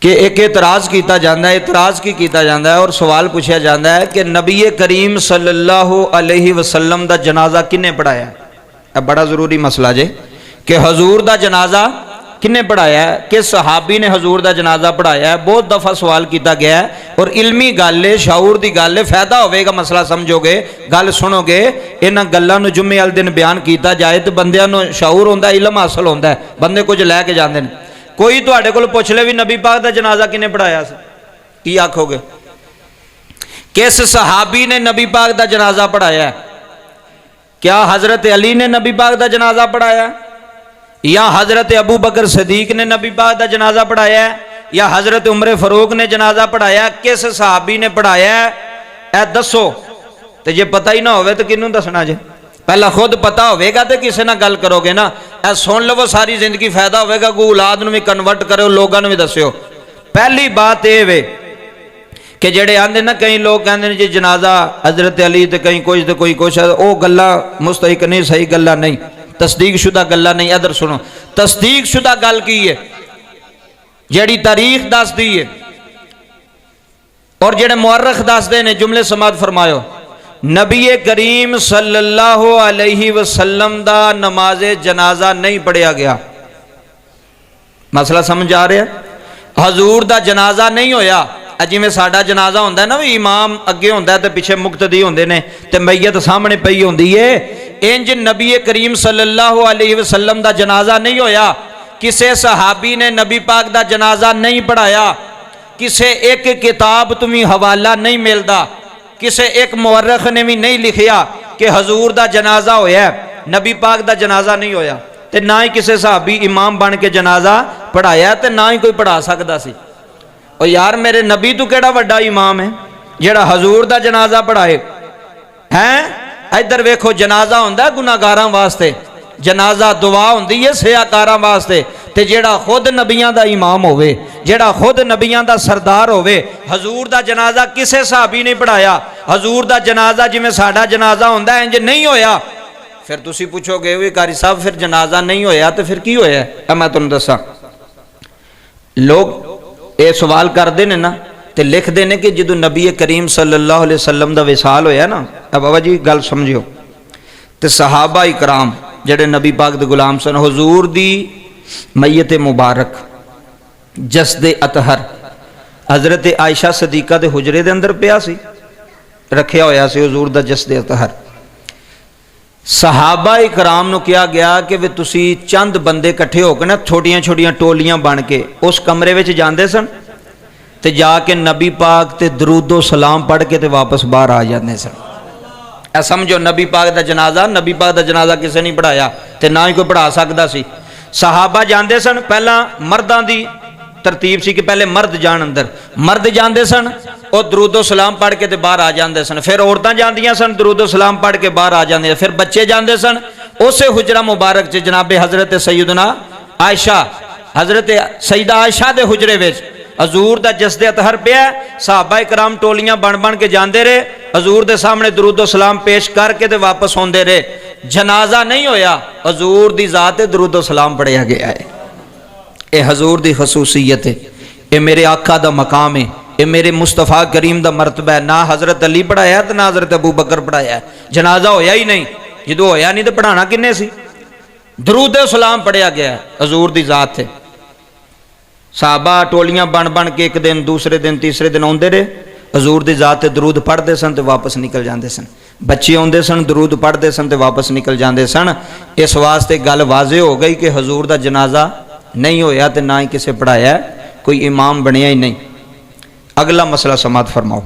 کہ ایک اعتراض کیتا جاندہ ہے، اعتراض کیتا جاندہ ہے اور سوال پوچھا جاندہ ہے کہ نبی کریم صلی اللہ علیہ وسلم دا جنازہ کنے پڑھایا ہے؟ اب بڑا ضروری مسئلہ جے کہ حضور دا جنازہ کنے پڑھایا ہے، کہ صحابی نے حضور دا جنازہ پڑھایا ہے۔ بہت دفعہ سوال کیتا گیا ہے اور علمی گالے، شعور دی گالے، فائدہ ہوئے گا مسئلہ سمجھو گے، گال سنو گے، انہاں گلوں نو جمعے والے دن بیان کیتا جائے تو بندیاں نو شعور ہوندا ہے، علم حاصل ہوندا ہے، بندے کچھ لے کے جاندے ہیں۔ کوئی تو آڑے کو پوچھ لے بھی نبی پاک دا جنازہ کنے پڑھایا سی، کی آکھو گے؟ کس صحابی نے نبی پاک دا جنازہ پڑھایا ہے؟ کیا حضرت علی نے نبی پاک دا جنازہ پڑھایا ہے، یا حضرت ابو بکر صدیق نے نبی پاک دا جنازہ پڑھایا ہے، یا حضرت عمر فاروق نے جنازہ پڑھایا ہے؟ کس صحابی نے پڑھایا ہے؟ اے دسو۔ تو یہ پتہ ہی نہ ہوئے تو کنوں دسنا جے؟ پہلا خود پتہ ہوئے گا تو کسے نہ گل کرو گے نا۔ اے سن لو ساری زندگی فائدہ ہوئے گا، کو اولاد نو بھی کنورٹ کرو، لوگاں نو بھی دسیو۔ پہلی بات یہ وے کہ جڑے آندے نا، کئی لوگ کہندے جی جنازہ حضرت علی تے کہیں کچھ تے کوئی کچھ، او گلا مستحق نہیں، صحیح گلا نہیں، تصدیق شدہ گلا نہیں۔ ادھر سنو، تصدیق شدہ گل کی ہے جڑی تاریخ دس دی ہے اور جڑے مورخ دس دے نے، جملے سماعت فرمایو۔ نبی کریم صلی اللہ علیہ وسلم دا نماز جنازہ نہیں پڑھیا گیا۔ مسئلہ سمجھ آ رہا ہے؟ حضور دا جنازہ نہیں ہویا۔ جی میں ساڈا جنازہ ہوندہ ہے نا، امام اگے ہوندہ ہے تے پیچھے مقتدی ہوندے نے تے میت سامنے پئی ہوندی ہے، انج نبی کریم صلی اللہ علیہ وسلم دا جنازہ نہیں ہویا۔ کسے صحابی نے نبی پاک دا جنازہ نہیں پڑھایا، کسے ایک کتاب تمہیں حوالہ نہیں ملدا، کسے ایک مورخ نے بھی نہیں لکھیا کہ حضور دا جنازہ ہویا ہے، نبی پاک دا جنازہ نہیں ہویا، تے نہ ہی کسے صحابی امام بن کے جنازہ پڑھایا تے نہ ہی کوئی پڑھا سکدا سی۔ اور یار میرے نبی تو کیڑا وڈا امام ہے جڑا حضور دا جنازہ پڑھائے ہیں؟ ادھر ویکھو، جنازہ ہوندہ ہے گناہگاراں واسطے، جنازہ دعا ہوندی ہے سیاکاراں واسطے، تے جیڑا خود نبیاں دا امام ہوئے، جیڑا خود نبیاں دا سردار ہوئے، حضور دا جنازہ کسے صحابی نہیں پڑھایا۔ حضور دا جنازہ جی میں ساڈا جنازہ ہوندہ ہے انج نہیں ہویا۔ پھر تسی پوچھو گے وی قاری صاحب پھر جنازہ نہیں ہویا تو پھر کی ہویا ہے؟ میں تمہیں دساں، لوگ اے سوال کر دینے نا تے لکھ دینے کہ جدو نبی کریم صلی اللہ علیہ وسلم دا وصال ہویا نا، اب بابا جی گل سمجھو، تے صحابہ اکرام جڑے نبی پاک دے غلام سن، حضور دی میت مبارک جسد اطہر حضرت عائشہ صدیقہ دے حجرے دے اندر پیا سی، رکھیا ہویا سی حضور دا جسد اطہر۔ صحابہ اکرام نو کیا گیا کہ وہ تسی چند بندے کٹھے ہو کے نا چھوٹیاں چھوٹیاں ٹولیاں بن کے اس کمرے وچ جاندے سن تے جا کے نبی پاک تے درود و سلام پڑھ کے تے واپس باہر آ جاندے سن۔ اے سمجھو نبی پاک دا جنازہ، نبی پاک دا جنازہ کسے نہیں پڑھایا تے نہ ہی کوئی پڑھا سکدا سی۔ صحابہ جاندے سن، پہلا مرداں دی ترتیب سی کہ پہلے مرد جان اندر، مرد جاندے سن اور درود و سلام پڑھ کے تے باہر آ جاندے سن، پھر عورتاں جاندیاں سن درود و سلام پڑھ کے باہر آ جاندے، پھر بچے جاندے سن اسے حجرہ مبارک چ جناب حضرت سیدنا عائشہ، حضرت سیدہ عائشہ دے حجرے وچ حضور دا جسد اطہر پیا، صحابہ کرام ٹولیاں بن کے جاندے رہے، حضور دے سامنے درود و سلام پیش کر کے تے واپس ہوندے رہے۔ جنازہ نہیں ہویا، حضور دی ذات درود و سلام پڑھیا گیا ہے۔ اے حضور دی خصوصیت ہے، اے میرے آقا دا مقام ہے، اے میرے مصطفیٰ کریم دا مرتبہ ہے۔ نہ حضرت علی پڑھایا تو نہ حضرت ابو بکر پڑھایا ہے، جنازہ ہویا ہی نہیں۔ جدو ہویا نہیں تو پڑھانا کنے سی؟ درود و سلام پڑھیا گیا ہے، حضور دی ذات ہے۔ صحابہ ٹولیاں بن کے ایک دن، دوسرے دن، تیسرے دن آندے رہے، حضور دی ذات درود پڑھتے سن تو واپس نکل جاندے سن، بچے آندے سن درود پڑھتے سن تو واپس نکل جاندے سن۔ اس واسطے گل واضح ہو گئی کہ حضور دا جنازہ نہیں ہویا تے نہ ہی کسے پڑھایا ہے، کوئی امام بنیا ہی نہیں۔ اگلا مسئلہ سماعت فرماؤ۔